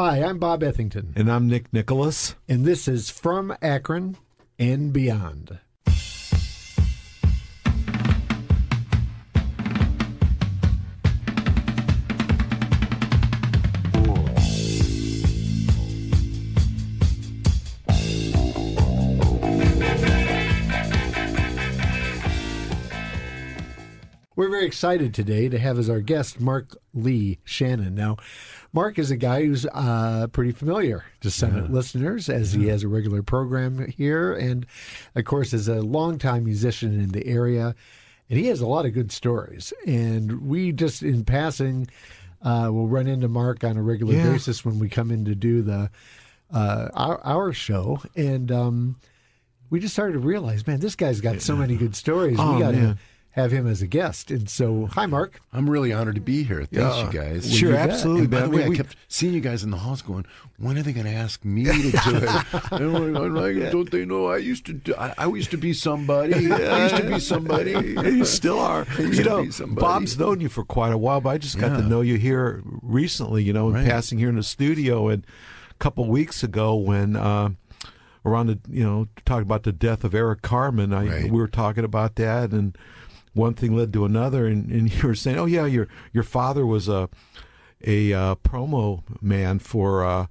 Hi, I'm Bob Ethington. And I'm Nick Nicholas. And this is From Akron and Beyond. We're very excited today to have as our guest Marc Lee Shannon. Now, Marc is a guy who's pretty familiar to Summit listeners, as he has a regular program here, and of course is a longtime musician in the area, and he has a lot of good stories. And we just, in passing, will run into Marc on a regular basis when we come in to do the our show, and we just started to realize, man, this guy's got so many good stories. We got to have him as a guest. And so, hi, Marc. I'm really honored to be here. Thanks, you guys. Sure, absolutely. And by the way, I kept seeing you guys in the halls going, when are they going to ask me to do it? And I'm like, don't they know I used to be somebody. I used to be somebody. You still are. Bob's known you for quite a while, but I just got to know you here recently, passing here in the studio. And a couple weeks ago when around the, talking about the death of Eric Carmen, we were talking about that, and one thing led to another, and you were saying, "Oh yeah, your father was a promo man for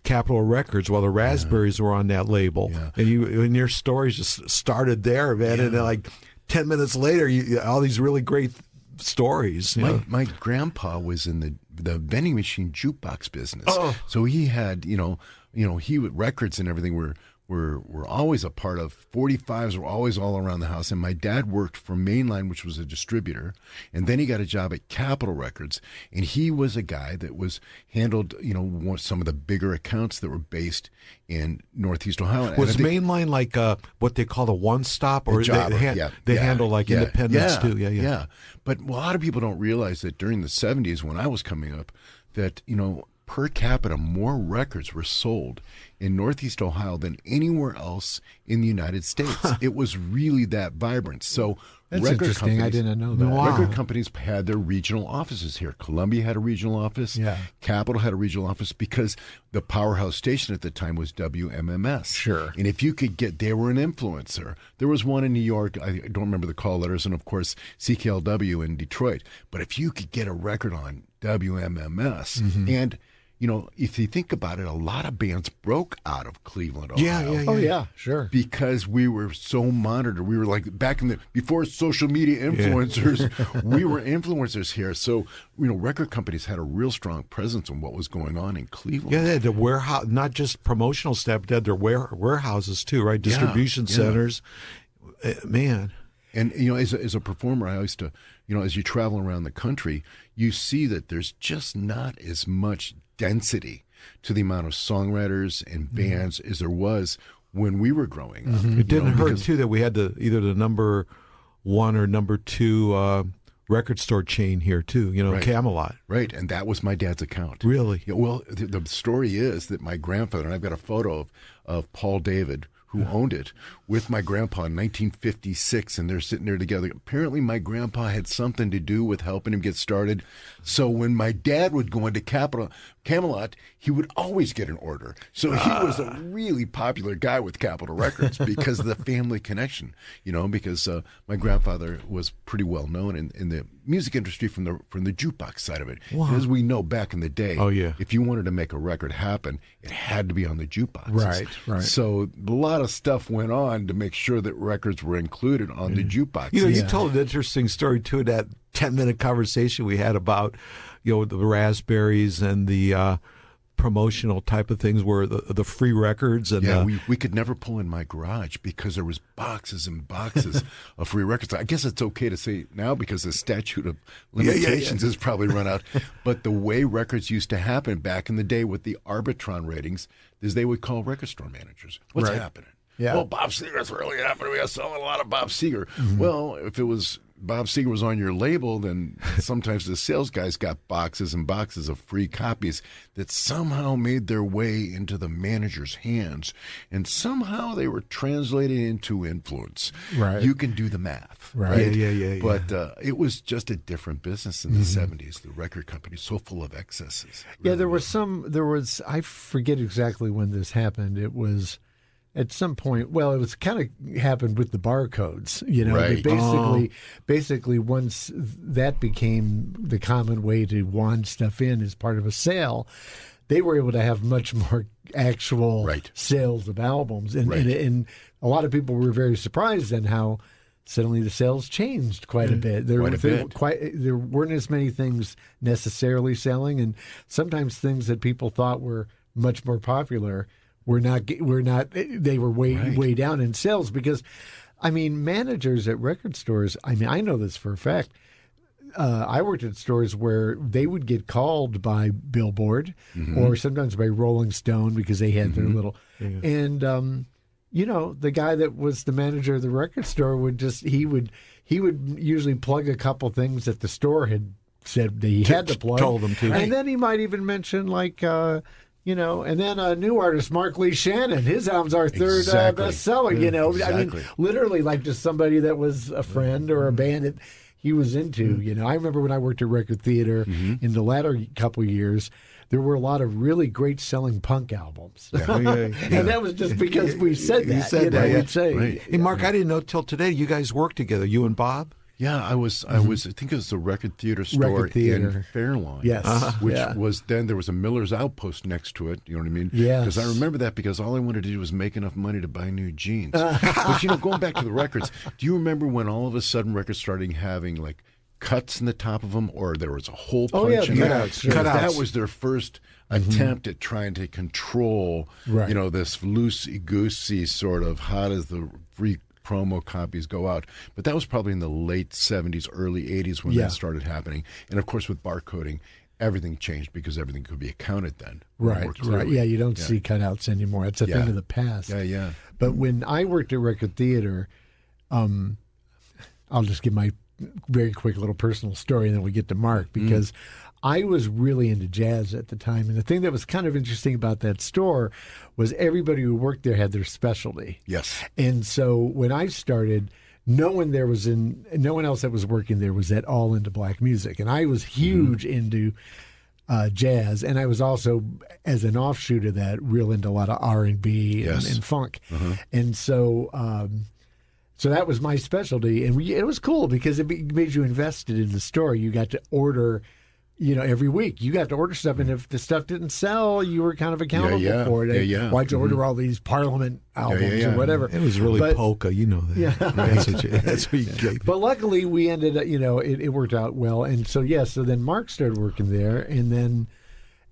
Capitol Records while the Raspberries were on that label." Yeah. And your stories just started there, man. And then, like 10 minutes later, all these really great stories. My grandpa was in the vending machine jukebox business, so he had he with records and everything were always a part of. 45s were always all around the house. And my dad worked for Mainline, which was a distributor. And then he got a job at Capitol Records. And he was a guy that handled, some of the bigger accounts that were based in Northeast Ohio. Was Mainline like what they call a one-stop? Or they handle like independents too? Yeah. But a lot of people don't realize that during the 70s when I was coming up, that, per capita, more records were sold in Northeast Ohio than anywhere else in the United States. It was really that vibrant. So that's interesting. I didn't know that. Wow. Record companies had their regional offices here. Columbia had a regional office. Yeah. Capitol had a regional office because the powerhouse station at the time was WMMS. Sure. And if you could they were an influencer. There was one in New York. I don't remember the call letters. And, of course, CKLW in Detroit. But if you could get a record on WMMS and if you think about it, a lot of bands broke out of Cleveland, Ohio. Oh, yeah, sure. Because we were so monitored. We were like back before social media influencers, we were influencers here. So, record companies had a real strong presence on what was going on in Cleveland. Yeah, they had the warehouse, not just promotional staff, but they had their warehouses too, right? Distribution centers. Man. And, as a performer, I used to, as you travel around the country, you see that there's just not as much density to the amount of songwriters and bands as there was when we were growing up. It didn't hurt, too, that we had either the number one or number two record store chain here, too, Camelot. Right, and that was my dad's account. Really? Yeah, well, the story is that my grandfather, and I've got a photo of Paul David, who owned it, with my grandpa in 1956, and they're sitting there together. Apparently, my grandpa had something to do with helping him get started. So when my dad would go into Camelot, he would always get an order. So he was a really popular guy with Capitol Records because of the family connection, because my grandfather was pretty well known in the music industry from the jukebox side of it. Wow. As we know, back in the day, if you wanted to make a record happen, it had to be on the jukeboxes. Right. So a lot of stuff went on to make sure that records were included on the jukebox. You told an interesting story too, that 10-minute conversation we had about the Raspberries and the promotional type of things were the free records. And we could never pull in my garage because there was boxes and boxes of free records. I guess it's okay to say now because the statute of limitations has probably run out. But the way records used to happen back in the day with the Arbitron ratings is they would call record store managers. What's happening? Yeah. Well, Bob Seger's really happening. We are selling a lot of Bob Seger. Well, if it was Bob Seger was on your label, then sometimes the sales guys got boxes and boxes of free copies that somehow made their way into the manager's hands, and somehow they were translated into influence. Right. You can do the math. Right. Yeah. But it was just a different business in the 70s. The record company so full of excesses. Yeah, there was I forget exactly when this happened. It was at some point, well, it was kind of happened with the barcodes, Right. Basically once that became the common way to wand stuff in as part of a sale, they were able to have much more actual sales of albums. And a lot of people were very surprised at how suddenly the sales changed quite a bit. There weren't as many things necessarily selling, and sometimes things that people thought were much more popular were not. They were way down in sales because, I mean, managers at record stores. I mean, I know this for a fact. I worked at stores where they would get called by Billboard or sometimes by Rolling Stone because they had their little and. The guy that was the manager of the record store would usually plug a couple things that the store had said that he had to plug. Told them to. And then he might even mention and then a new artist, Marc Lee Shannon. His album's our third bestseller, I mean, literally like just somebody that was a friend or a band that he was into, I remember when I worked at Record Theater in the latter couple years, there were a lot of really great selling punk albums. And that was just because we said that. We'd say. Right. Hey, Mark, I didn't know till today you guys worked together, you and Bob? Yeah, I think it was the Record Theater store in Fairlawn. Yes. Which was then, there was a Miller's Outpost next to it, you know what I mean? Yes. Because I remember that because all I wanted to do was make enough money to buy new jeans. But, going back to the records, do you remember when all of a sudden records started having, like, cuts in the top of them, or there was a hole punch in cutouts. That was their first attempt at trying to control, this loosey-goosey sort of how does the free promo copies go out. But that was probably in the late 70s, early 80s when that started happening. And, of course, with barcoding, everything changed because everything could be accounted then. Right. Yeah, you don't see cutouts anymore. It's a thing of the past. Yeah. But when I worked at Record Theater, I'll just give my very quick little personal story and then we get to Mark because I was really into jazz at the time. And the thing that was kind of interesting about that store was everybody who worked there had their specialty. Yes. And so when I started, no one else that was working there was at all into black music. And I was huge into jazz. And I was also, as an offshoot of that, real into a lot of R&B and funk. And so... So that was my specialty, and it was cool because it made you invested in the store. You got to order, every week. You got to order stuff, and if the stuff didn't sell, you were kind of accountable for it. Why'd you order all these Parliament albums or whatever? It was really polka, you know that. Yeah. That's what you gave. But luckily, we ended up, it worked out well. And so, so then Mark started working there,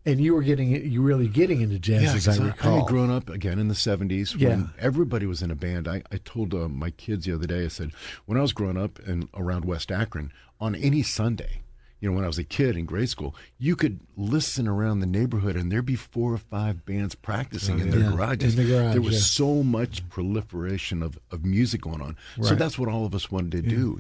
and you were really getting into jazz, as I recall. I had grown up again in the 70s when everybody was in a band. I told my kids the other day, I said, when I was growing up and around West Akron, on any Sunday, when I was a kid in grade school, you could listen around the neighborhood and there'd be 4 or 5 bands practicing in their garages. In the garage, there was so much proliferation of music going on. Right. So that's what all of us wanted to do,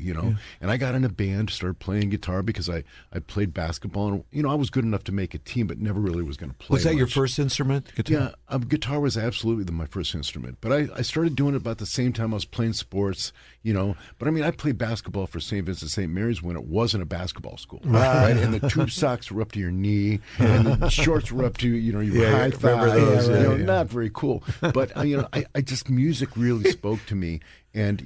And I got in a band, started playing guitar because I played basketball. And, I was good enough to make a team, but never really was going to play Was that much. your first instrument, guitar? Yeah, guitar was absolutely my first instrument. But I started doing it about the same time I was playing sports, But, I played basketball for St. Vincent St. Mary's when it wasn't a basketball school. Right, and the tube socks were up to your knee, and the shorts were up to your high thighs. Not very cool. But I just music really spoke to me, and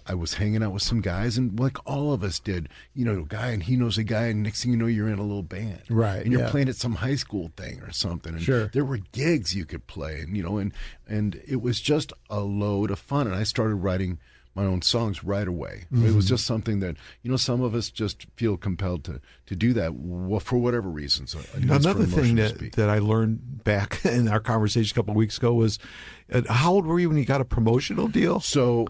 I was hanging out with some guys, and like all of us did, a guy and he knows a guy, and next thing you know, you're in a little band, right? And you're playing at some high school thing or something, and there were gigs you could play, and and it was just a load of fun, and I started writing my own songs right away. It was just something that, some of us just feel compelled to do that for whatever reasons. Another thing that I learned back in our conversation a couple of weeks ago was, how old were you when you got a promotional deal? So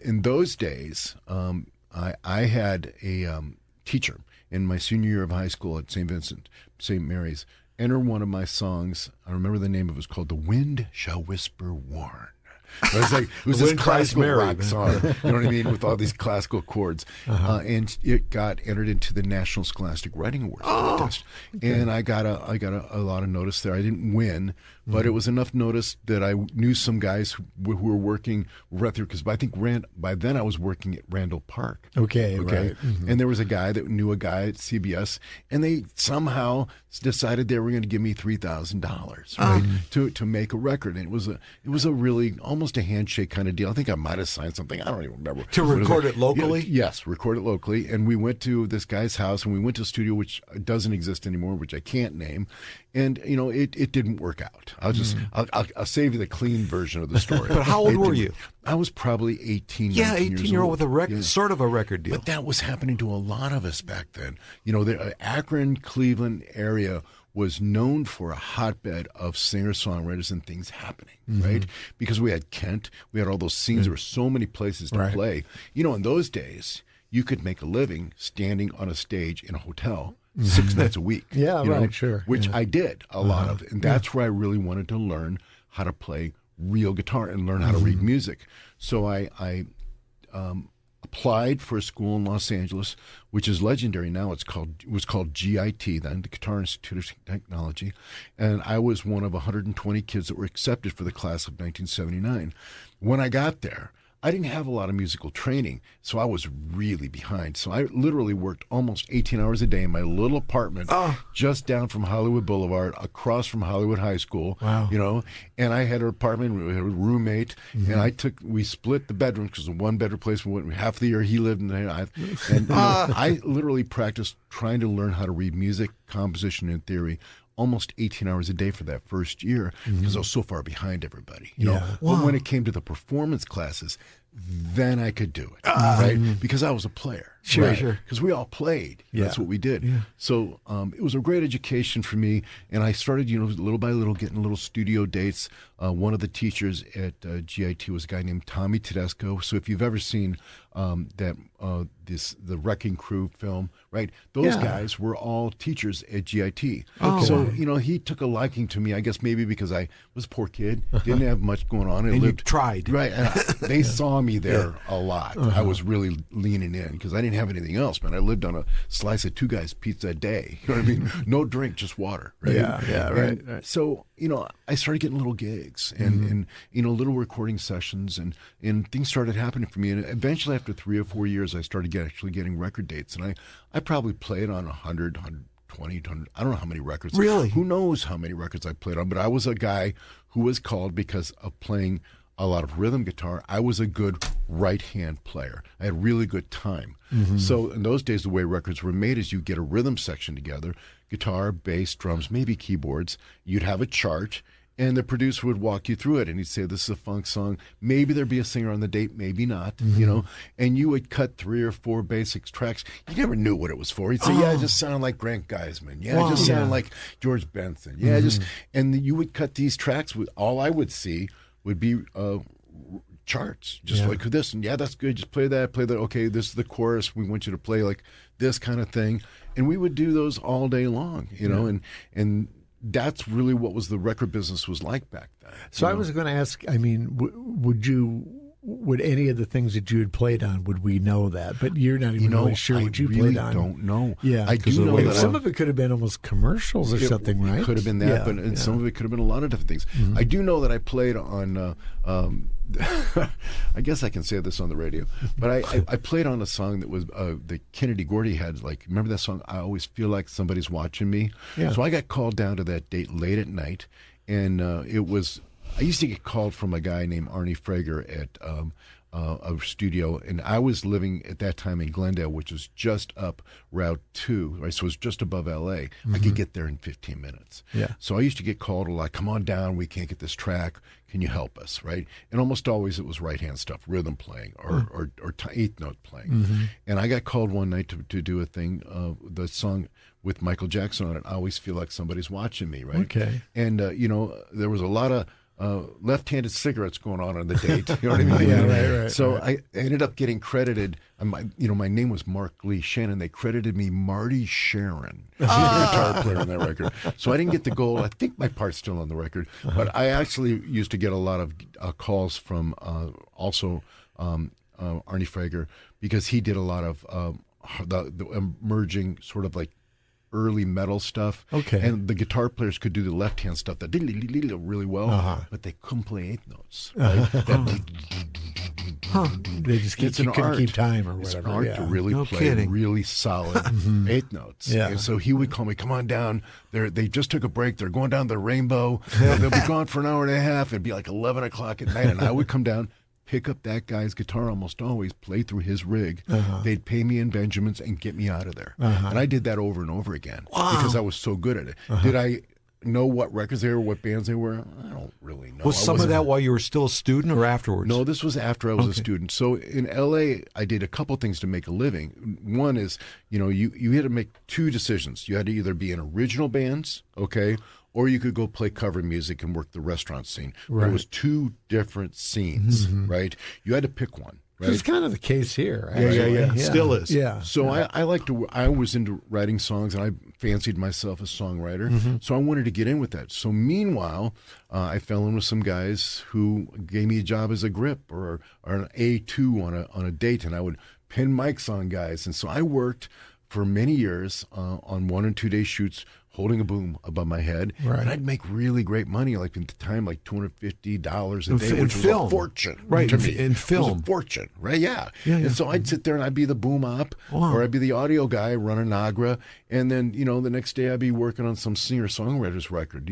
in those days, I had a teacher in my senior year of high school at St. Mary's, enter one of my songs. I remember the name of it was called "The Wind Shall Whisper Warn." It was this classical rock song, you know what I mean, with all these classical chords. And it got entered into the National Scholastic Writing Awards contest. Okay. And I got a lot of notice there. I didn't win, but it was enough notice that I knew some guys who were working right there, because I think by then I was working at Randall Park. Okay. Right. And there was a guy that knew a guy at CBS, and they somehow decided they were going to give me $3,000, right, to make a record. And it was a really almost a handshake kind of deal. I think I might have signed something. I don't even remember. To record it locally? Yes, record it locally. And we went to this guy's house, and we went to a studio which doesn't exist anymore, which I can't name. And it didn't work out. I'll save you the clean version of the story. But how old were you? I was probably 18. Yeah, 19 years 18-year-old old with a record, sort of a record deal. But that was happening to a lot of us back then. The Akron, Cleveland area was known for a hotbed of singer-songwriters and things happening, right? Because we had Kent, we had all those scenes. There were so many places to play. In those days, you could make a living standing on a stage in a hotel 6 nights a week. Yeah, right, sure. Which I did a lot of. And that's where I really wanted to learn how to play real guitar and learn how to read music. So I applied for a school in Los Angeles, which is legendary now. It was called GIT then, the Guitar Institute of Technology, and I was one of 120 kids that were accepted for the class of 1979. When I got there, I didn't have a lot of musical training, so I was really behind. So I literally worked almost 18 hours a day in my little apartment just down from Hollywood Boulevard, across from Hollywood High School. Wow. And I had an apartment, we had a roommate, and we split the bedrooms because it was a one-bedroom place. Half the year he lived in there. I literally practiced trying to learn how to read music, composition, and theory almost 18 hours a day for that first year because I was so far behind everybody. But when it came to the performance classes, then I could do it, right? Because I was a player. Sure. Because we all played. That's what we did. Yeah. So it was a great education for me, and I started, little by little, getting little studio dates. One of the teachers at GIT was a guy named Tommy Tedesco. So if you've ever seen the Wrecking Crew film, right? Those guys were all teachers at GIT. Okay. So he took a liking to me. I guess maybe because I was a poor kid, didn't have much going on, and you tried, right? And they saw me there a lot. I was really leaning in because I didn't have anything else, man. I lived on a slice of Two Guys pizza a day. You know what I mean? No drink, just water. Right? Yeah, right. So I started getting little gigs and little recording sessions, and things started happening for me. And eventually, after 3 or 4 years, I started actually getting record dates, and I probably played on 100, 120, 100, I don't know how many records. Really? Who knows how many records I played on? But I was a guy who was called because of playing a lot of rhythm guitar. I was a good right-hand player. I had really good time. So in those days, the way records were made is you get a rhythm section together, guitar, bass, drums, maybe keyboards. You'd have a chart, and the producer would walk you through it, and he'd say, this is a funk song. Maybe there'd be a singer on the date, maybe not, and you would cut 3 or 4 basic tracks. You never knew what it was for. He'd say, it just sounded like Grant Geisman. It just sounded like George Benson. And you would cut these tracks. All I would see would be charts, just like this, and that's good, just play that. Okay, this is the chorus, we want you to play like this kind of thing, and we would do those all day long, and that's really what was the record business was like back then. So I was going to ask, I mean, would any of the things that you had played on, would we know that? But you're not even really sure what you played on. I don't know. Yeah, I do know that some of it could have been almost commercials or something, right? It could have been that, but some of it could have been a lot of different things. I do know that I played on, I guess I can say this on the radio, but I played on a song that was that Kennedy Gordy had. Like, remember that song, I Always Feel Like Somebody's Watching Me? Yeah. So I got called down to that date late at night, and I used to get called from a guy named Arnie Frager at a studio, and I was living at that time in Glendale, which was just up Route 2, right? So it was just above L.A. I could get there in 15 minutes. Yeah. So I used to get called a lot, come on down, we can't get this track, can you help us, right? And almost always it was right-hand stuff, rhythm playing or eighth note playing. And I got called one night to do a thing, the song with Michael Jackson on it, I Always Feel Like Somebody's Watching Me, right? Okay. And, there was a lot of left-handed cigarettes going on the date. You know what I mean? Yeah, right. So I ended up getting credited. My name was Marc Lee Shannon. They credited me Marty Sharon, the guitar player on that record. So I didn't get the gold. I think my part's still on the record. But I actually used to get a lot of calls from also Arnie Frager, because he did a lot of the emerging sort of like early metal stuff. Okay. And the guitar players could do the left-hand stuff that really well, but they couldn't play eighth notes. Right? They just couldn't keep time or whatever. It's an art to really play kidding. really solid eighth notes. Yeah. And so he would call me, come on down. They just took a break. They're going down the Rainbow. They'll be gone for an hour and a half. It'd be like 11 o'clock at night. And I would come down, pick up that guy's guitar almost always, play through his rig. They'd pay me in Benjamins and get me out of there. And I did that over and over again because I was so good at it. Did I know what records they were, what bands they were? I don't really know. Was some of that while you were still a student or afterwards? No, this was after I was a student. So in L.A., I did a couple things to make a living. One is, you had to make two decisions. You had to either be in original bands, okay, or you could go play cover music and work the restaurant scene. Right. There was two different scenes, right? You had to pick one. Right? It's kind of the case here. Yeah. Still is. Yeah. So I was into writing songs, and I fancied myself a songwriter. So I wanted to get in with that. So meanwhile, I fell in with some guys who gave me a job as a grip or an A2 on a date, and I would pin mics on guys. And so I worked for many years on 1 and 2 day shoots, holding a boom above my head, and I'd make really great money. Like at the time, like $250 a day, which was a fortune, right? To me. In film, it was a fortune, right? Yeah. And so I'd sit there and I'd be the boom op, or I'd be the audio guy running Nagra, and then the next day I'd be working on some singer-songwriter's record,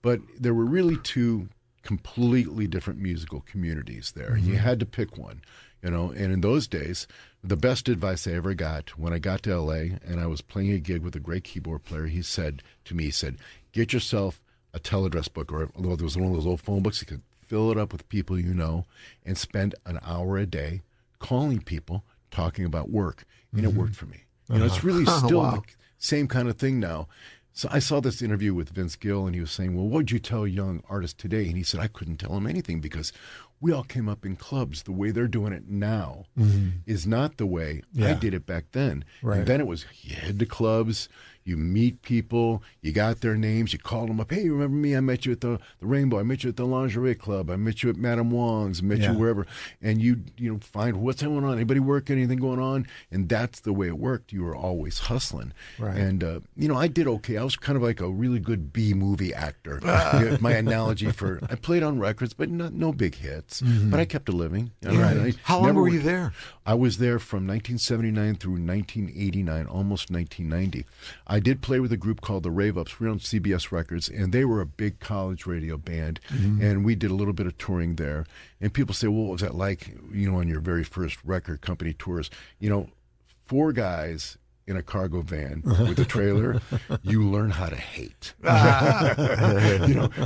But there were really two completely different musical communities there. You had to pick one, And in those days, the best advice I ever got when I got to L.A. and I was playing a gig with a great keyboard player, he said to me, get yourself a teleaddress book, or there was one of those old phone books. You could fill it up with people and spend an hour a day calling people, talking about work. And it worked for me. It's really still the same kind of thing now. So I saw this interview with Vince Gill, and he was saying, well, what would you tell young artists today? And he said, I couldn't tell them anything because we all came up in clubs. The way they're doing it now is not the way I did it back then. Right. And then it was, you head to clubs, you meet people, you got their names, you called them up. Hey, you remember me? I met you at the Rainbow. I met you at the Lingerie Club. I met you at Madame Wong's. Met you wherever. And you find what's going on. Anybody work? Anything going on? And that's the way it worked. You were always hustling. Right. And, I did okay. I was kind of like a really good B-movie actor. My analogy I played on records, but no big hits. But I kept a living. Right. How long were you there? I was there from 1979 through 1989, almost 1990. I did play with a group called the Rave Ups. We were on CBS Records, and they were a big college radio band, and we did a little bit of touring there. And people say, well, what was that like, on your very first record company tours? 4 guys in a cargo van with a trailer, you learn how to hate.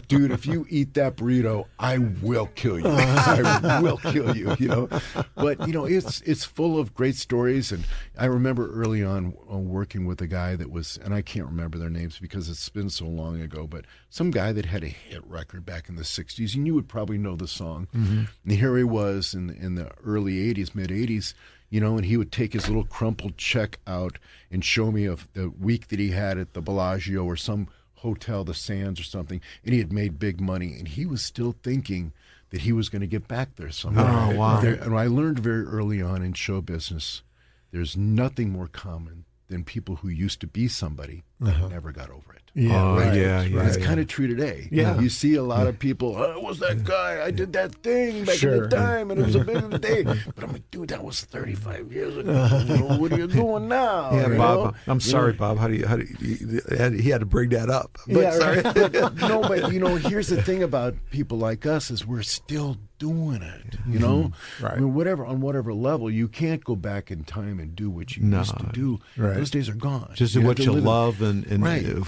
Dude, if you eat that burrito, I will kill you. I will kill you, But, it's full of great stories. And I remember early on working with a guy that was, and I can't remember their names because it's been so long ago, but some guy that had a hit record back in the 60s, and you would probably know the song. And here he was in the early 80s, mid 80s, and he would take his little crumpled check out and show me of the week that he had at the Bellagio or some hotel, the Sands or something, and he had made big money, and he was still thinking that he was going to get back there someday. Oh, wow. And I learned very early on in show business, there's nothing more common than people who used to be somebody that never got over it. It's kind of true today. Yeah. You see a lot of people, oh, it was that guy, I did that thing back in the time, and it was a big day. But I'm like, dude, that was 35 years ago. What are you doing now? Yeah, Bob. I'm sorry, Bob. How do you, he had to bring that up. But sorry. But here's the thing about people like us is we're still doing it, Right. I mean, on whatever level, you can't go back in time and do what you used to do. Right. Those days are gone. Just do what you love, and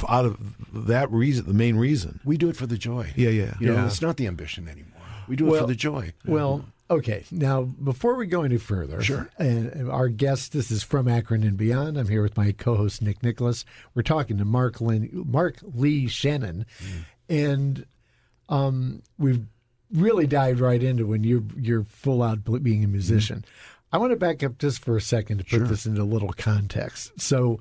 out of that reason, the main reason. We do it for the joy. Yeah. It's not the ambition anymore. We do it for the joy. Well, okay. Now, before we go any further, sure. And our guest, this is from Akron and Beyond. I'm here with my co-host, Nick Nicholas. We're talking to Marc Lee Shannon. And we've really dived right into when you're full out being a musician. I want to back up just for a second to put this into a little context. So,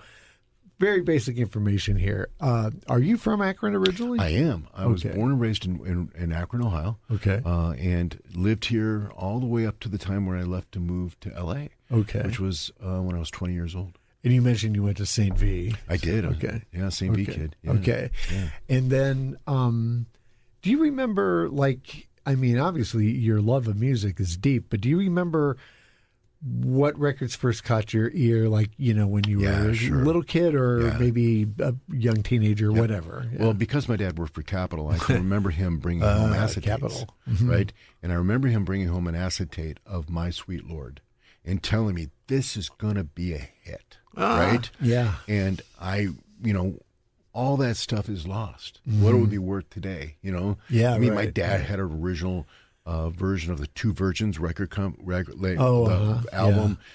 very basic information here. Are you from Akron originally? I am. I was born and raised in Akron, Ohio. Okay. And lived here all the way up to the time where I left to move to L.A. Okay. Which was when I was 20 years old. And you mentioned you went to St. V. I did. Okay. Yeah, St. V kid. Yeah. Okay. Yeah. And then, do you remember, obviously your love of music is deep, but do you remember what records first caught your ear, when you were a little kid or maybe a young teenager or whatever? Yeah. Well, because my dad worked for Capitol, I can remember him bringing home acetates, Capitol. right? And I remember him bringing home an acetate of My Sweet Lord and telling me, this is going to be a hit, right? Yeah. And all that stuff is lost. What it would be worth today, Yeah, I mean, my dad had an original version of the Two Virgins album.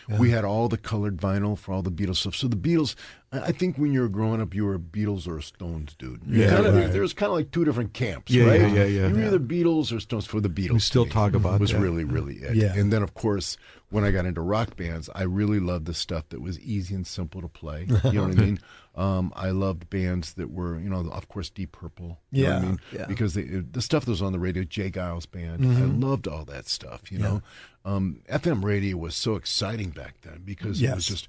Yeah. We had all the colored vinyl for all the Beatles stuff. So the Beatles, I think when you were growing up, you were a Beatles or a Stones dude. There was kind of like two different camps, right? Yeah. You were either Beatles or Stones. For the Beatles, We still talk about was that. really, really it. Yeah. And then, of course, when I got into rock bands, I really loved the stuff that was easy and simple to play. You know what I mean? I loved bands that were, of course, Deep Purple. You know what I mean? Yeah. Because the stuff that was on the radio, Jay Giles Band, I loved all that stuff, you know. FM radio was so exciting back then because it was just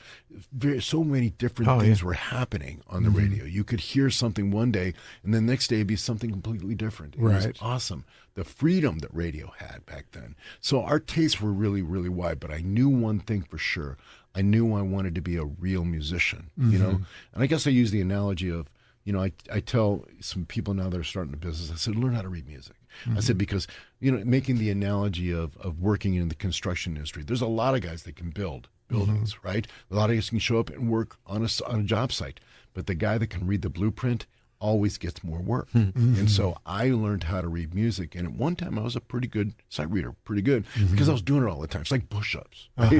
so many different things were happening on the radio. You could hear something one day, and the next day it'd be something completely different. It was awesome. The freedom that radio had back then. So our tastes were really, really wide, but I knew one thing for sure. I knew I wanted to be a real musician, you know? And I guess I use the analogy of, I tell some people now that are starting a business, I said, learn how to read music. I said, because, making the analogy of working in the construction industry, there's a lot of guys that can build buildings, right? A lot of guys can show up and work on a job site, but the guy that can read the blueprint always gets more work. And so I learned how to read music. And at one time I was a pretty good sight reader, because I was doing it all the time. It's like push-ups. Right?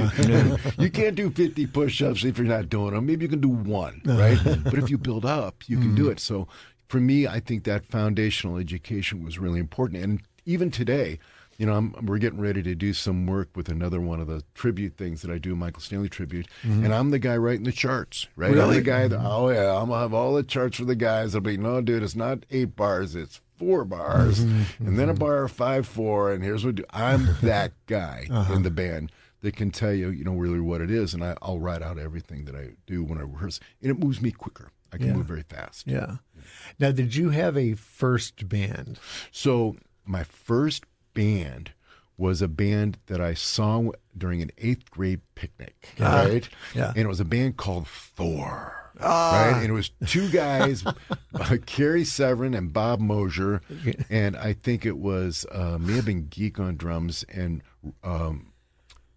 You can't do 50 push-ups if you're not doing them. Maybe you can do one, right? But if you build up, you can do it. So for me, I think that foundational education was really important. And even today, we're getting ready to do some work with another one of the tribute things that I do, Michael Stanley tribute, and I'm the guy writing the charts, right? Really? I'm the guy that, I'm going to have all the charts for the guys. I'll be, no, dude, it's not 8 bars, it's 4 bars, and then a bar of 5/4, and here's what I'm that guy in the band that can tell you, really what it is, and I'll write out everything that I do when I rehearse, and it moves me quicker. I can move very fast. Yeah. Now, did you have a first band? So my first band was a band that I saw during an 8th grade picnic, right? Yeah. And it was a band called Thor, right? And it was 2 guys, Kerry Severin and Bob Mosier, and I think it was, may have been Geek on drums and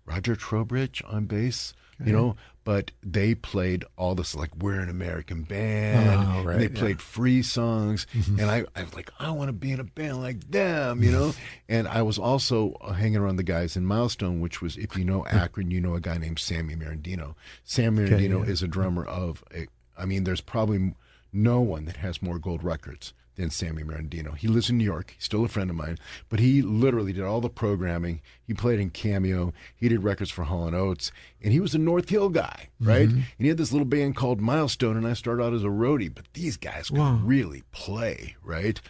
Roger Trowbridge on bass, but they played all this, like, we're an American band, and they played free songs, and I was like, I want to be in a band like them, and I was also hanging around the guys in Milestone, which was, if you know Akron, you know a guy named Sammy Mirandino. Sam Mirandino is a drummer of, there's probably no one that has more gold records than Sammy Mirandino. He lives in New York. He's still a friend of mine, but he literally did all the programming. He played in Cameo. He did records for Hall & Oates, and he was a North Hill guy, right? And he had this little band called Milestone, and I started out as a roadie, but these guys could really play, right?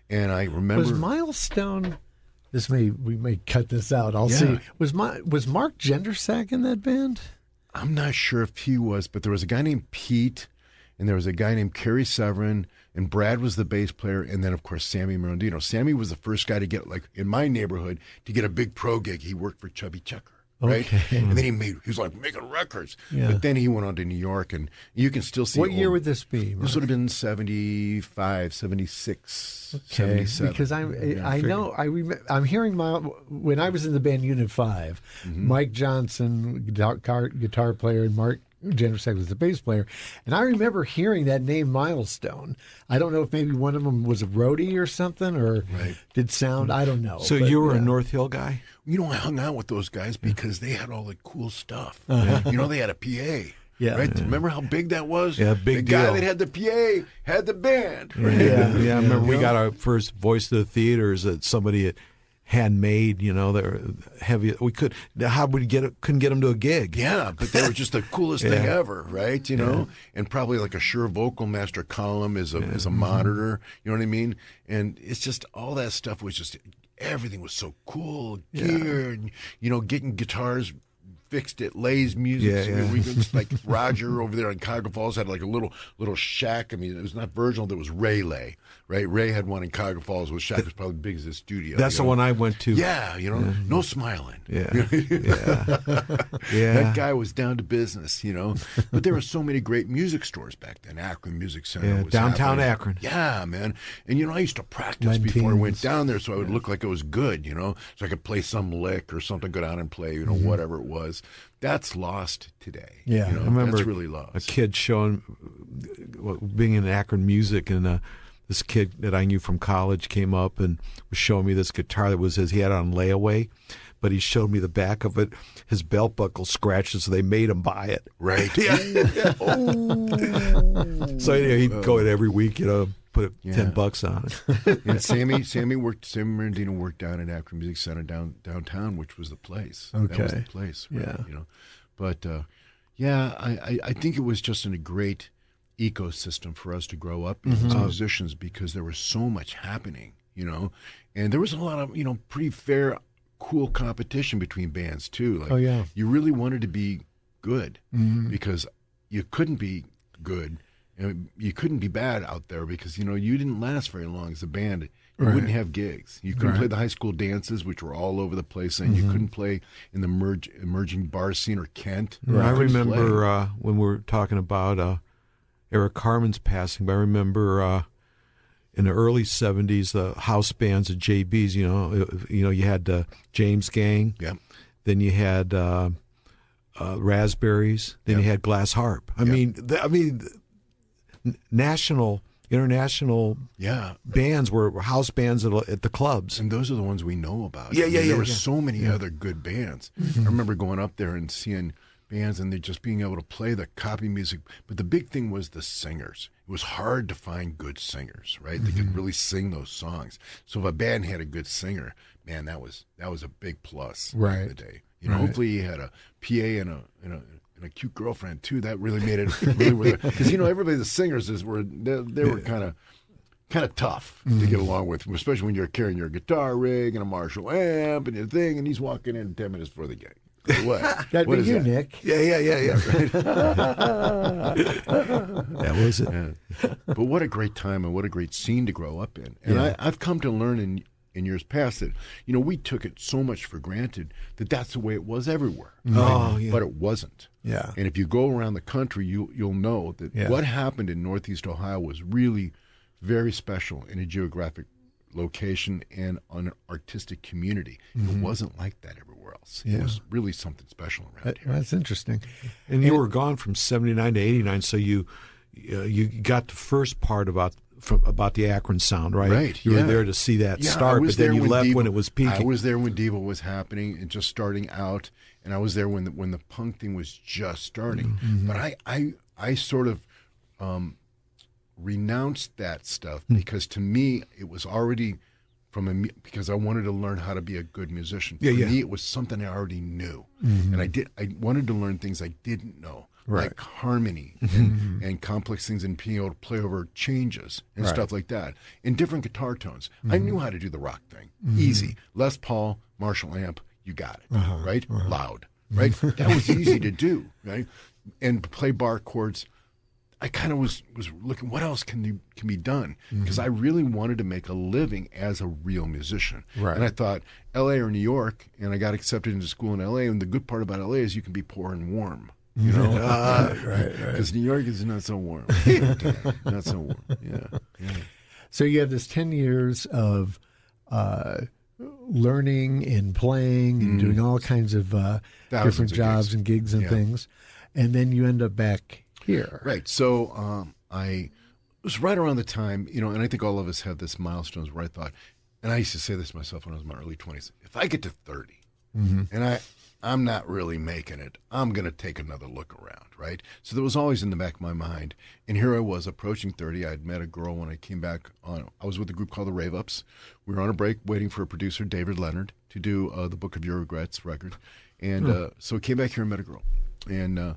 And I remember... Was Milestone... we may cut this out. I'll see. Was Mark Gendersack in that band? I'm not sure if he was, but there was a guy named Pete, and there was a guy named Kerry Severin, and Brad was the bass player, and then, of course, Sammy Mirandino. Sammy was the first guy to get, like, in my neighborhood, to get a big pro gig. He worked for Chubby Checker, right? Okay. And then he was, like, making records. Yeah. But then he went on to New York, and you can still see... What year would this be, Mark? This would have been 75, 76, 77. Because I'm hearing when I was in the band Unit 5, Mike Johnson, guitar player, and Mark Gendersack was the bass player, and I remember hearing that name Milestone. I don't know if maybe one of them was a roadie or something, or did sound, I don't know. So you were a North Hill guy? I hung out with those guys because they had all the cool stuff. They had a PA. Yeah. Right? Remember how big that was? Yeah, big The guy deal. that had the PA had the band. Right? Yeah, I remember we got our first voice to the theaters that somebody had handmade. They're heavy. We couldn't get them to a gig. Yeah, but they were just the coolest thing ever, right? And probably like a Shure Vocal Master column is a monitor. You know what I mean? And it's just all that stuff was just everything was so cool, gear, and getting guitars fixed at Lay's Music. We just like Roger over there in Cuyahoga Falls had like a little shack. I mean, it was not Virgil, there was Ray Lay, right? Ray had one in Cuyahoga Falls. The shack was probably big as his studio. That's the one I went to. Yeah, no smiling. Yeah. That guy was down to business, But there were so many great music stores back then. Akron Music Center was downtown happening. Akron. Yeah, man. And I used to practice before I went down there, so I would look like it was good, so I could play some lick or something, go down and play, whatever it was. That's lost today. Yeah, I remember that's really lost. A kid being in Akron music, and this kid that I knew from college came up and was showing me this guitar that was he had it on layaway, but he showed me the back of it. His belt buckle scratched, so they made him buy it. Right. So he'd go in every week, put $10 on it. And Sammy Merendino worked down at Akron Music Center downtown, which was the place. Okay. That was the place. Right? Yeah. But I think it was just in a great ecosystem for us to grow up in as musicians, because there was so much happening, and there was a lot of pretty fair, cool competition between bands too. Like, you really wanted to be good because you couldn't be good. You couldn't be bad out there because, you didn't last very long as a band. You wouldn't have gigs. You couldn't play the high school dances, which were all over the place, and you couldn't play in the emerging bar scene or Kent. I remember when we were talking about Eric Carmen's passing, but I remember in the early 70s, the house bands at JB's, you had James Gang. Yep. Then you had Raspberries. Then you had Glass Harp. I mean, international bands were house bands at the clubs. And those are the ones we know about. There were so many other good bands. I remember going up there and seeing bands and they're just being able to play the copy music. But the big thing was the singers. It was hard to find good singers, right? They could really sing those songs. So if a band had a good singer, man, that was a big plus back in the day. Hopefully he had a PA and a cute girlfriend too. That really made it really because everybody, the singers were kind of tough to get along with, especially when you're carrying your guitar rig and a Marshall amp and your thing, and he's walking in 10 minutes before the gig. What? That'd What be is you, that? Nick. Yeah. Right? That was it. Yeah. But what a great time and what a great scene to grow up in. And I've come to learn in years past that we took it so much for granted that that's the way it was everywhere. Oh, yeah. But it wasn't. Yeah. And if you go around the country, you'll know that what happened in Northeast Ohio was really very special in a geographic location and on an artistic community. It wasn't like that everywhere else. It was really something special around here. That's interesting. And you were gone from 79 to 89, so you got the first part about the Akron sound, right? Right. You were there to see that start, but then you left when it was peaking. I was there when Diva was happening and just starting out, and I was there when the punk thing was just starting. But I sort of renounced that stuff because to me it was already because I wanted to learn how to be a good musician. For me, it was something I already knew, and I wanted to learn things I didn't know. Like harmony and complex things and being able to play over changes and stuff like that in different guitar tones. I knew how to do the rock thing. Easy. Les Paul, Marshall amp, you got it. Right? Loud. Right? That was easy to do. Right? And play bar chords. I kind of was looking, what else can be done? Because I really wanted to make a living as a real musician. Right. And I thought, L.A. or New York, and I got accepted into school in L.A., and the good part about L.A. is you can be poor and warm. Right. Because New York is not so warm. Not so warm. Yeah. So you have this 10 years of learning and playing and doing all kinds of different jobs gigs. and gigs and things, and then you end up back here. Right. So it was right around the time, and I think all of us had this milestones where I thought, and I used to say this myself when I was in my early 20s, if I get to 30, and I'm not really making it. I'm going to take another look around, right? So that was always in the back of my mind. And here I was approaching 30. I'd met a girl when I came back I was with a group called the Rave Ups. We were on a break waiting for a producer, David Leonard, to do the Book of Your Regrets record. And so I came back here and met a girl. And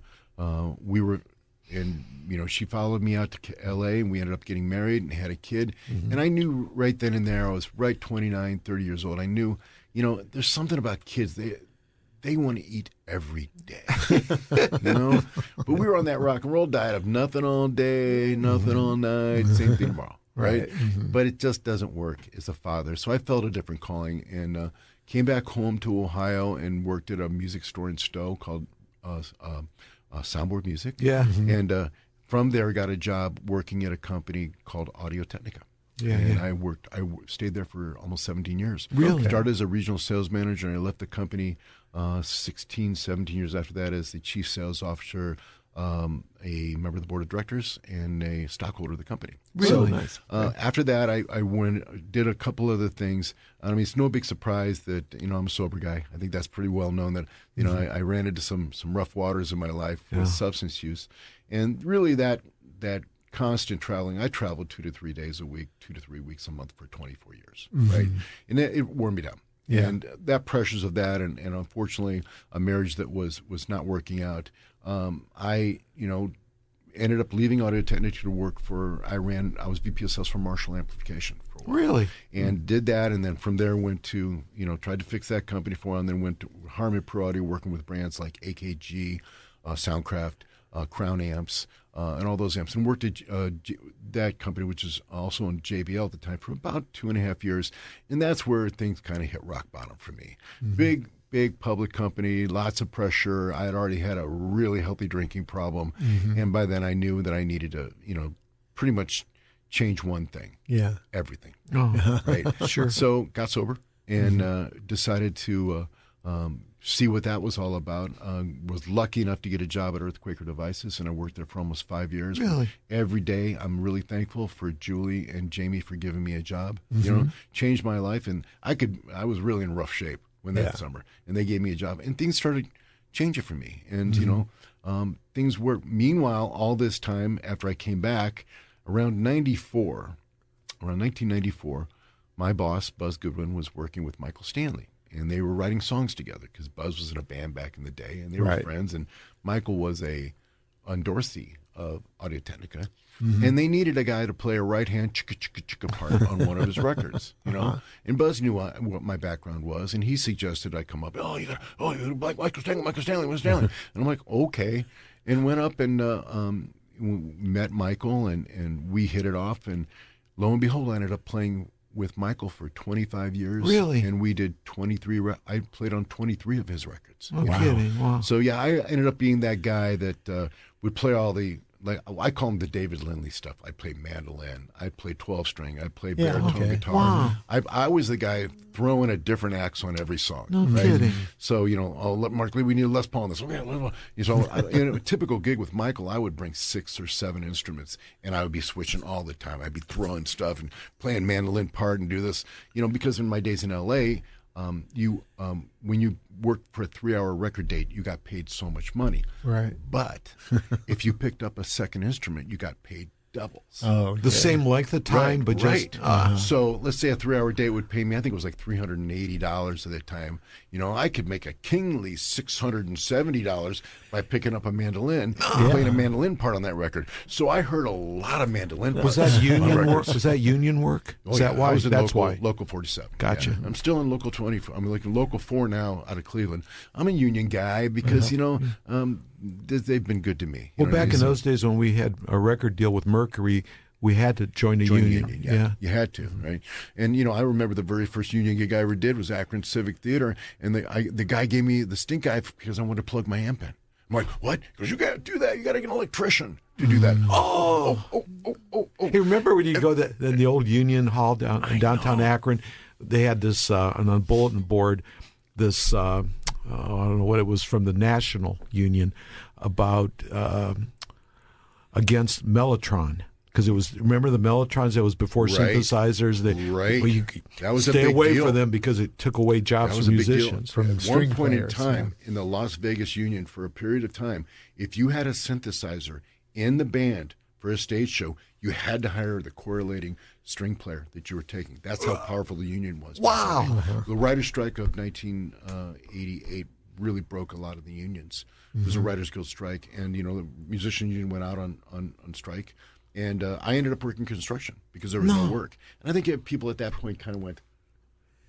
she followed me out to L.A., and we ended up getting married and had a kid. And I knew right then and there, I was 29, 30 years old. I knew, there's something about kids. They want to eat every day, But we were on that rock and roll diet of nothing all day, nothing all night, same thing tomorrow, right? But it just doesn't work as a father. So I felt a different calling and came back home to Ohio and worked at a music store in Stowe called Soundboard Music. Yeah. And from there, I got a job working at a company called Audio Technica. And I stayed there for almost 17 years. Really? Started as a regional sales manager, and I left the company 16, 17 years after that as the chief sales officer, a member of the board of directors, and a stockholder of the company. Really? So, Nice. After that, I did a couple other things. I mean, it's no big surprise that, I'm a sober guy. I think that's pretty well known that, I ran into some rough waters in my life with substance use. And really that constant traveling, I traveled 2 to 3 days a week, 2 to 3 weeks a month for 24 years, right? And it wore me down. Yeah. And that pressures of that, and unfortunately, a marriage that was not working out. I ended up leaving Audio Technica to work I was VP of sales for Marshall Amplification for a while. Really? And did that, and then from there went to, tried to fix that company for a while, and then went to Harman Pro Audio, working with brands like AKG, Soundcraft, Crown Amps, and all those amps, and worked at that company, which is also in JBL at the time, for about 2.5 years. And that's where things kind of hit rock bottom for me. Big public company, lots of pressure. I had already had a really healthy drinking problem. And by then I knew that I needed to, pretty much change one thing. Yeah. Everything. Oh. Right. Sure. So got sober and decided to see what that was all about. Was lucky enough to get a job at Earthquaker Devices, and I worked there for almost 5 years. Really? Every day, I'm really thankful for Julie and Jamie for giving me a job. Changed my life, and I was really in rough shape when that summer, and they gave me a job, and things started changing for me. And things were. Meanwhile, all this time after I came back, around 1994, my boss Buzz Goodwin was working with Michael Stanley. And they were writing songs together because Buzz was in a band back in the day, and they were friends. And Michael was a endorsee of Audio Technica, and they needed a guy to play a right-hand chicka chicka chicka part on one of his records, And Buzz knew what my background was, and he suggested I come up. You like Michael Stanley. And I'm like, okay, and went up and met Michael, and we hit it off, and lo and behold, I ended up playing with Michael for 25 years. Really? And we did 23. I played on 23 of his records. No kidding. Wow. So yeah, I ended up being that guy that would play all the, like, I call him the David Lindley stuff. I play mandolin. I play 12-string. I play baritone guitar. Wow. I was the guy throwing a different axe on every song. No kidding. So, Marc Lee, we need a Les Paul on this. So, in a typical gig with Michael, I would bring 6 or 7 instruments, and I would be switching all the time. I'd be throwing stuff and playing mandolin part and do this, because in my days in L.A., when you worked for a 3-hour record date, you got paid so much money. Right. But if you picked up a second instrument, you got paid doubles. Oh, okay. The same length of time, but just... So let's say a 3-hour date would pay me, I think it was like $380 at the time. I could make a kingly $670 by picking up a mandolin and playing a mandolin part on that record. So I heard a lot of mandolin parts. Was that union work? Was that union work? Is that why? I was in That's local 47. Gotcha. Yeah. I'm still in local 20. I'm like in local 4 now out of Cleveland. I'm a union guy because, they've been good to me. Well, back in those days when we had a record deal with Mercury, we had to join a union. Yeah, you had to, right? And I remember the very first union gig I ever did was Akron Civic Theater, and the guy gave me the stink eye because I wanted to plug my amp in. I'm like, what? Because you got to do that. You got to get an electrician to do that. Oh. Hey, remember when you go to the old Union Hall downtown Akron? They had this on a bulletin board. This I don't know what it was from the National Union about against Mellotron. because it was, remember the Mellotrons, that was before synthesizers. That was stay a big away deal. from them because it took away jobs from musicians. From At string one point players, in time, in the Las Vegas Union, for a period of time, if you had a synthesizer in the band for a stage show, you had to hire the correlating string player that you were taking. That's how powerful the union was. Wow. The writer's strike of 1988 really broke a lot of the unions. It was a writer's guild strike, and the musician union went out on strike. And I ended up working construction because there was no work. And I think people at that point kind of went,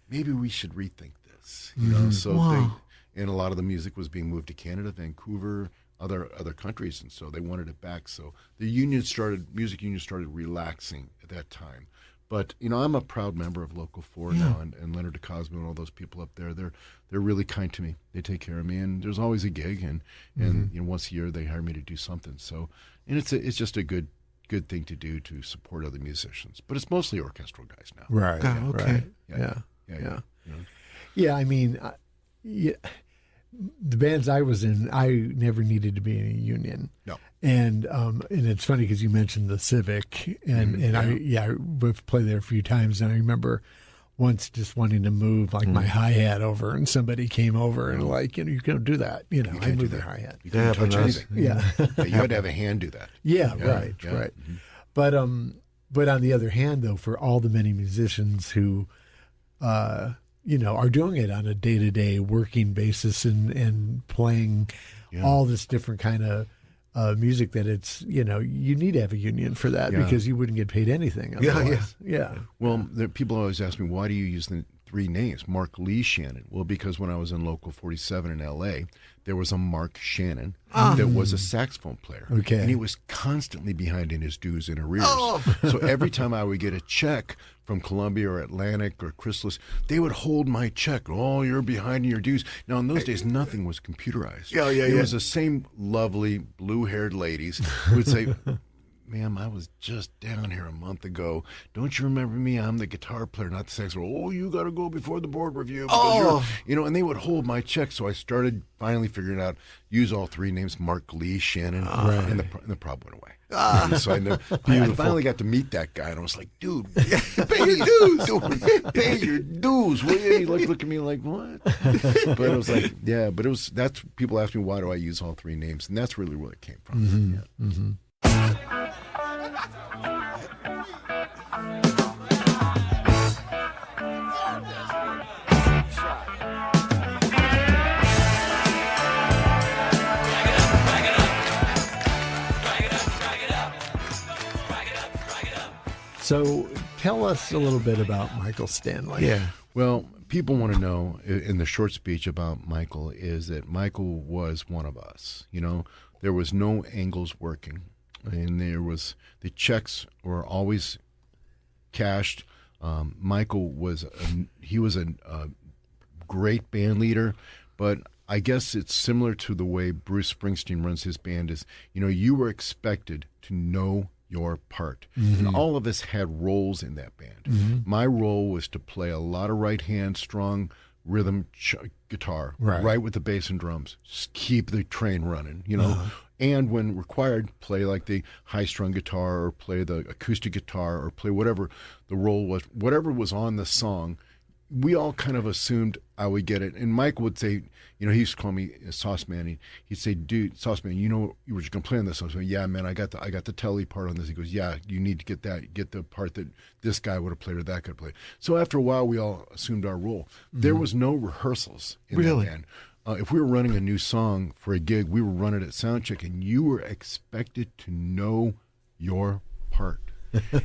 maybe we should rethink this. And a lot of the music was being moved to Canada, Vancouver, other countries, and so they wanted it back. So the music union started relaxing at that time. But I'm a proud member of Local 4 now, and Leonard DeCosmo and all those people up there. They're really kind to me. They take care of me, and there's always a gig, and once a year they hire me to do something. So, and it's just a good thing to do to support other musicians. But it's mostly orchestral guys now. Right. Okay. Yeah. I mean, the bands I was in, I never needed to be in a union. No. And it's funny because you mentioned the Civic, and I've played there a few times, and I remember once just wanting to move like my hi-hat over, and somebody came over and you can't do that. I moved the hi-hat. You can't touch anything. Yeah. You had to have a hand do that. Right. Mm-hmm. But on the other hand, though, for all the many musicians who are doing it on a day-to-day working basis and playing all this different kind of music, that it's, you need to have a union for that because you wouldn't get paid anything otherwise. Yeah. Well, people always ask me, why do you use the three names, Marc Lee Shannon? Well, because when I was in Local 47 in L.A., there was a Marc Shannon that was a saxophone player. Okay. And he was constantly behind in his dues and arrears. So every time I would get a check from Columbia or Atlantic or Chrysalis, they would hold my check. Oh, you're behind in your dues. Now, in those days, nothing was computerized. It was the same lovely blue-haired ladies who would say, ma'am, I was just down here a month ago. Don't you remember me? I'm the guitar player, not the saxophone. Oh, you got to go before the board review. Because and they would hold my check. So I started finally figuring out, use all three names, Marc Lee Shannon, and the problem went away. So I finally got to meet that guy, and I was like, dude, pay your dues. Pay your dues. Will you? He looked at me like, what? But it was like, that's, people ask me, why do I use all three names? And that's really where it came from. Mm-hmm. Yeah. Mm-hmm. So tell us a little bit about Michael Stanley. Yeah. Well, people want to know, in the short speech about Michael, is that Michael was one of us. There was no angles working, and the checks were always cashed. Michael was a great band leader, but I guess it's similar to the way Bruce Springsteen runs his band. Is you were expected to know your part. Mm-hmm. And all of us had roles in that band. Mm-hmm. My role was to play a lot of right hand strong rhythm guitar, right with the bass and drums, just keep the train running, and when required, play like the high strung guitar or play the acoustic guitar or play whatever the role was, whatever was on the song. We all kind of assumed I would get it. And Mike would say, he used to call me Sauce Man. He'd say, dude, Sauce Man, you were just going to play on this. I was like, yeah, man, I got the telly part on this. He goes, yeah, you need to get the part that this guy would have played or that guy played. So after a while, we all assumed our role. Mm-hmm. There was no rehearsals in that band. If we were running a new song for a gig, we were running at soundcheck, and you were expected to know your part.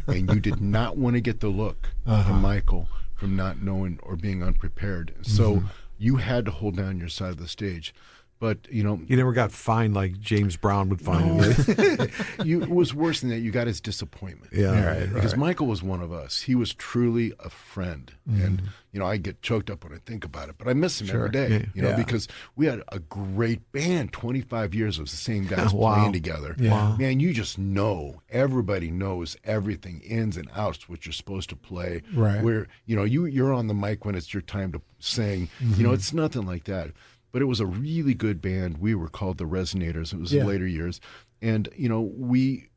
And you did not want to get the look from Michael from not knowing or being unprepared. So you had to hold down your side of the stage. But, You never got fined like James Brown would fine you. It was worse than that. You got his disappointment. Yeah. Because Michael was one of us. He was truly a friend. And, I get choked up when I think about it. But I miss him every day, because we had a great band. 25 years of the same guys playing together. Yeah. Man, you just know. Everybody knows everything, ins and outs, what you're supposed to play. Right. Where, you're on the mic when it's your time to sing. It's nothing like that. But it was a really good band. We were called the Resonators. It was in later years. And, we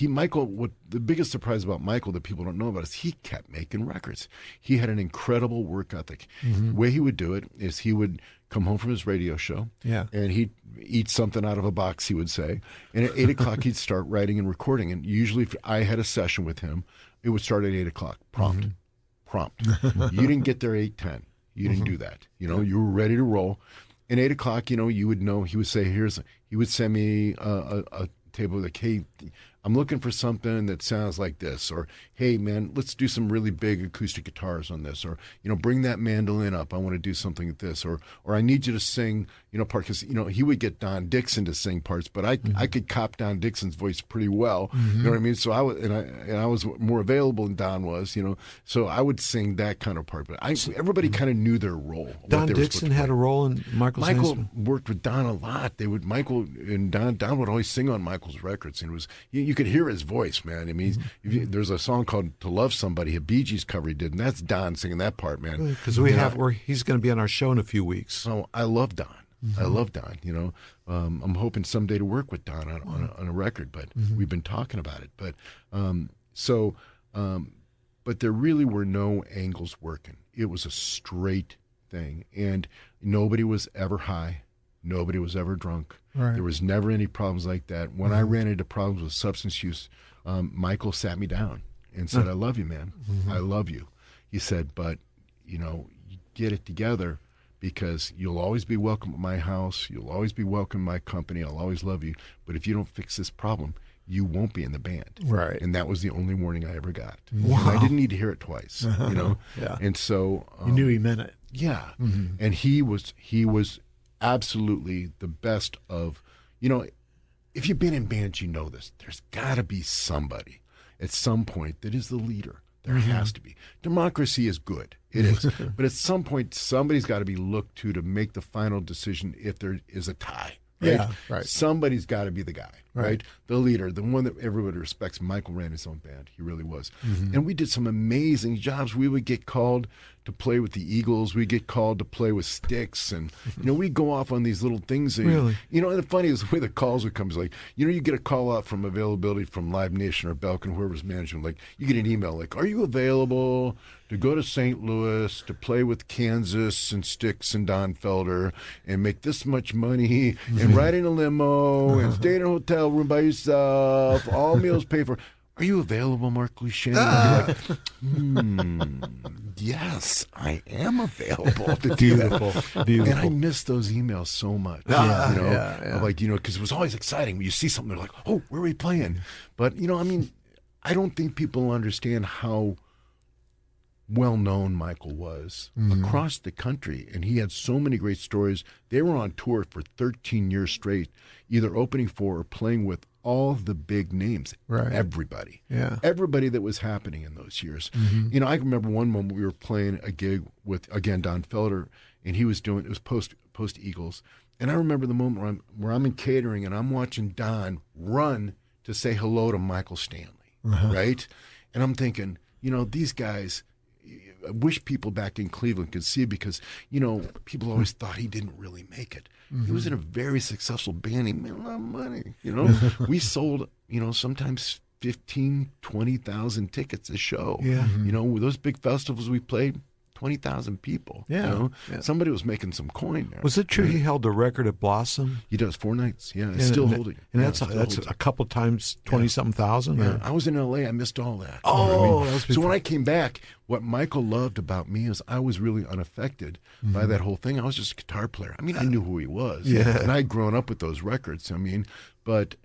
Michael, what the biggest surprise about Michael that people don't know about is he kept making records. He had an incredible work ethic. The way he would do it is he would come home from his radio show, and he'd eat something out of a box, he would say, and at 8 o'clock he'd start writing and recording. And usually if I had a session with him, it would start at 8 o'clock, prompt. You didn't get there 8:10. You didn't do that. You were ready to roll. And 8 o'clock, you would know. He would say, he would send me a table like, hey, I'm looking for something that sounds like this, or hey man, let's do some really big acoustic guitars on this, or bring that mandolin up, I want to do something with this, or I need you to sing part, because he would get Don Dixon to sing parts, but I could cop Don Dixon's voice pretty well. You know what I mean? So I was more available than Don was, so I would sing that kind of part, but everybody kind of knew their role. Don Dixon had a role in Michael worked with Don a lot. Michael and Don would always sing on Michael's records, and it was you could hear his voice, man. I mean, there's a song called "To Love Somebody," a Bee Gees cover he did, and that's Don singing that part, man. Because he's going to be on our show in a few weeks. Oh, I love Don. I love Don. I'm hoping someday to work with Don on a record, but we've been talking about it. But but there really were no angles working. It was a straight thing, and nobody was ever high. Nobody was ever drunk. Right. There was never any problems like that. When I ran into problems with substance use, Michael sat me down and said, I love you, man. I love you. He said, but, you get it together, because you'll always be welcome at my house. You'll always be welcome in my company. I'll always love you. But if you don't fix this problem, you won't be in the band. Right. And that was the only warning I ever got. Wow. And I didn't need to hear it twice, Yeah. And so... you knew he meant it. Yeah. And he was absolutely the best of, if you've been in bands, you know this. There's got to be somebody at some point that is the leader. There has to be. Democracy is good. It is. But at some point, somebody's got to be looked to make the final decision if there is a tie. Right? Yeah, right. Somebody's got to be the guy, right? The leader, the one that everybody respects. Michael ran his own band. He really was. And we did some amazing jobs. We would get called to play with the Eagles. We'd get called to play with Styx. And, we'd go off on these little things. That, really? And the funny is the way the calls would come is like, you get a call out from availability from Live Nation or Belkin, whoever's managing. Like, you get an email like, are you available to go to St. Louis to play with Kansas and Styx and Don Felder and make this much money and ride in a limo and stay in a hotel room by yourself, all meals paid for. Are you available, Marc Lee Shannon? Yes, I am available to do that. Beautiful. And I miss those emails so much. Because it was always exciting when you see something, they're like, oh, where are we playing? But, I don't think people understand how well-known Michael was across the country, and he had so many great stories. They were on tour for 13 years straight, either opening for or playing with all the big names, everybody that was happening in those years. I remember one moment we were playing a gig with, again, Don Felder, and he was doing, it was post Eagles, and I remember the moment where I'm in catering and I'm watching Don run to say hello to Michael Stanley, right? And I'm thinking, these guys, I wish people back in Cleveland could see, because, people always thought he didn't really make it. He was in a very successful band. He made a lot of money, We sold, sometimes 15, 20,000 tickets a show. Yeah. With those big festivals we played, 20,000 people. Yeah. Somebody was making some coin there. Was it true he held the record at Blossom? He does 4 nights. Yeah, it's still holding. And that's a couple times 20-something thousand. Yeah. I was in L.A. I missed all that. So when I came back, what Michael loved about me is I was really unaffected by that whole thing. I was just a guitar player. I knew who he was. Yeah. And I'd grown up with those records. But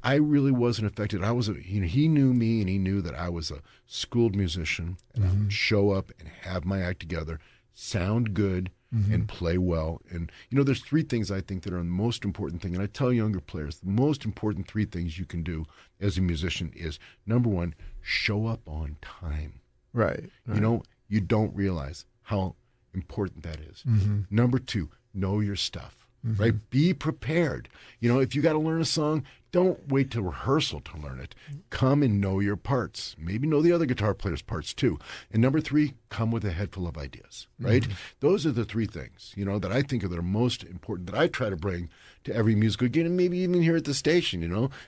I really wasn't affected. He knew me, and he knew that I was a schooled musician, and I would show up and have my act together, sound good, and play well. And there's 3 things I think that are the most important thing. And I tell younger players, the most important 3 things you can do as a musician is, number 1, show up on time. Right. You don't realize how important that is. Number 2, know your stuff. Right? Be prepared. If you got to learn a song, Don't wait till rehearsal to learn it. Come and know your parts. Maybe know the other guitar player's parts too. And number 3, come with a head full of ideas, right? Mm-hmm. Those are the 3 things, that I think are most important, that I try to bring to every musical gig, and maybe even here at the station,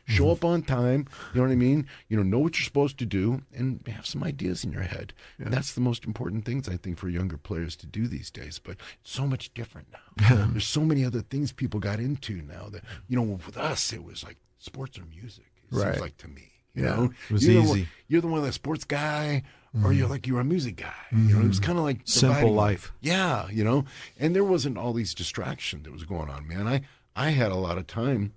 Show up on time, you know what I mean? Know what you're supposed to do, and have some ideas in your head. Yeah. And that's the most important things, I think, for younger players to do these days. But it's so much different now. There's so many other things people got into now that, with us, it was like sports or music. It seems like to me. You know? It was easy. You're the one that's a sports guy, or you're a music guy. It was kind of like simple life. Yeah, and there wasn't all these distractions that was going on, man. I had a lot of time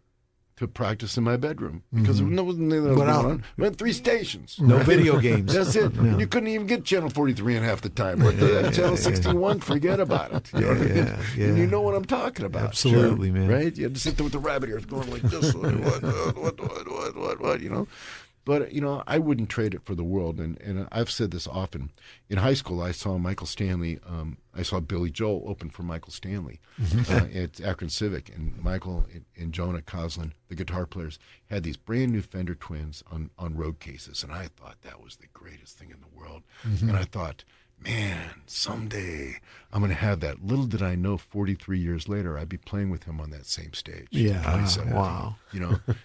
to practice in my bedroom because there wasn't anything that was going on. We had 3 stations. No video games. That's it. No. You couldn't even get Channel 43 in half the time. But Channel 61, forget about it. You know what I mean? And you know what I'm talking about. Absolutely, man. Right? You had to sit there with the rabbit ears going like this. What? But, I wouldn't trade it for the world. And I've said this often. In high school, I saw Michael Stanley. I saw Billy Joel open for Michael Stanley at Akron Civic. And Michael and Jonah Coslin, the guitar players, had these brand new Fender Twins on road cases. And I thought that was the greatest thing in the world. And I thought, man, someday I'm going to have that. Little did I know, 43 years later, I'd be playing with him on that same stage. Yeah, wow.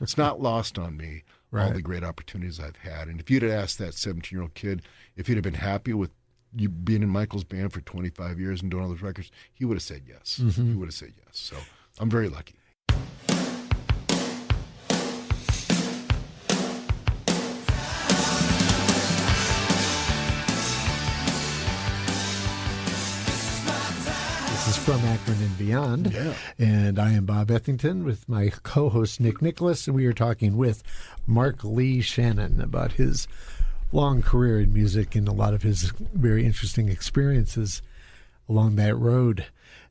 It's not lost on me. All the great opportunities I've had. And if you'd have asked that 17-year-old kid if he'd have been happy with you being in Michael's band for 25 years and doing all those records, he would have said yes. He would have said yes. So I'm very lucky. This is From Akron and Beyond. Yeah. And I am Bob Ethington with my co-host Nick Nicholas, and we are talking with Marc Lee Shannon about his long career in music and a lot of his very interesting experiences along that road.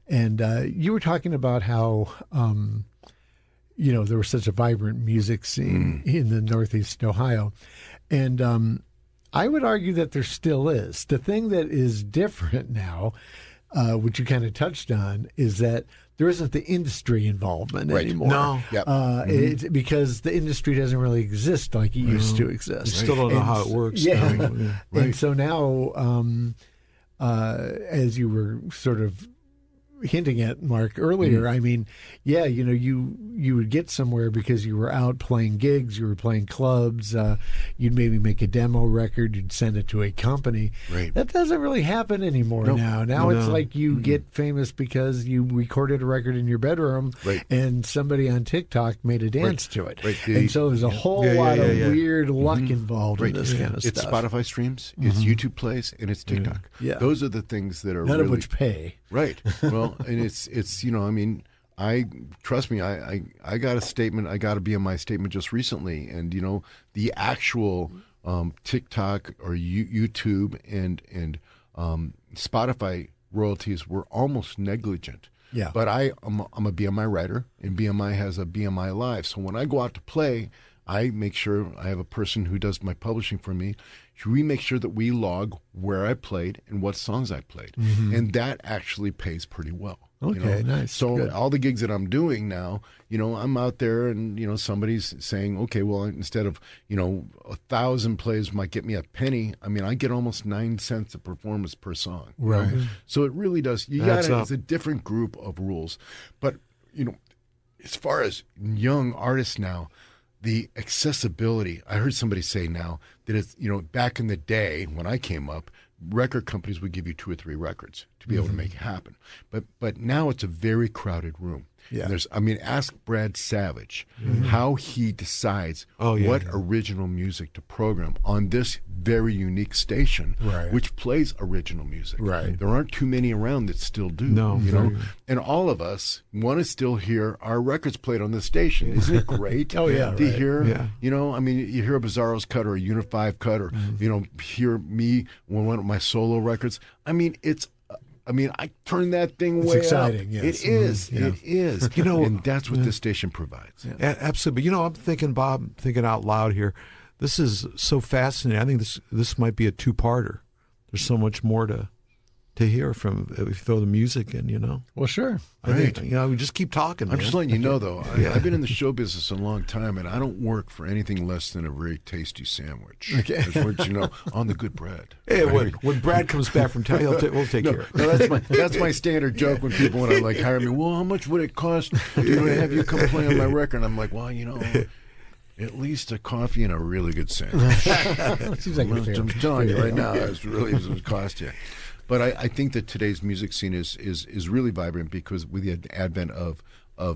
And you were talking about how, there was such a vibrant music scene in the Northeast Ohio. And I would argue that there still is. The thing that is different now, which you kind of touched on, is that there isn't the industry involvement anymore. No. Yep. It's because the industry doesn't really exist like it used to exist. You still don't know how it works. Yeah. And so now, as you were sort of hinting at, Mark, earlier, I mean, you would get somewhere because you were out playing gigs, you were playing clubs, you'd maybe make a demo record, you'd send it to a company. Right. That doesn't really happen anymore now. Now it's like you get famous because you recorded a record in your bedroom and somebody on TikTok made a dance to it. Right. And so there's a whole lot of weird luck involved in this kind of stuff. It's Spotify streams, it's YouTube plays, and it's TikTok. Yeah. Those are the things that are none of which pay. Right. Well, and it's trust me, I got a statement, I got a BMI statement just recently, and the actual TikTok or YouTube and Spotify royalties were almost negligent. Yeah. But I'm a BMI writer, and BMI has a BMI Live. So when I go out to play, I make sure I have a person who does my publishing for me. We make sure that we log where I played and what songs I played. And that actually pays pretty well. Okay, nice. So good. All the gigs that I'm doing now, I'm out there and, somebody's saying, okay, well, instead of, 1,000 plays might get me a penny. I mean, I get almost 9 cents a performance per song. Right. So it really does. It's a different group of rules. But, as far as young artists now, the accessibility, I heard somebody say now that it's, back in the day when I came up, record companies would give you 2 or 3 records to be able to make it happen. But now it's a very crowded room. Yeah. Ask Brad Savage how he decides what original music to program on this very unique station, which plays original music. Right. There aren't too many around that still do. No, and all of us want to still hear our records played on this station. Isn't it great? To hear, you hear a Bizarro's cut or a Unit 5 cut or, hear me on one of my solo records. I turn that thing way exciting, up. Yes. It is. It is. And that's what this station provides. Yeah. Absolutely. But, I'm thinking, Bob, thinking out loud here. This is so fascinating. I think this might be a 2-parter. There's so much more to to hear from if you throw the music in, you know. Well, sure. I think, you know, we just keep talking. I'm man. just letting you know, though, I've been in the show business a long time, and I don't work for anything less than a very tasty sandwich. Okay. I just want you to know, on the good bread. Hey, when Brad comes back from town, we'll take care of it. No, that's my standard joke when people want to like hire me. Well, how much would it cost to have you come play on my record? And I'm like, well, you know, at least a coffee and a really good sandwich. Seems like I'm telling you right now, it's really going to cost you. But I think that today's music scene is really vibrant because with the advent of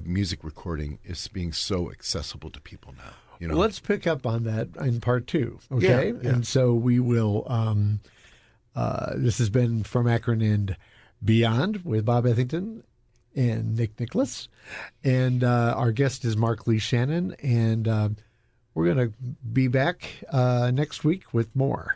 music recording, it's being so accessible to people now. You know? Let's pick up on that in part 2, okay? Yeah. And so we will, this has been From Akron and Beyond with Bob Ethington and Nick Nicholas. And our guest is Marc Lee Shannon. And we're going to be back next week with more.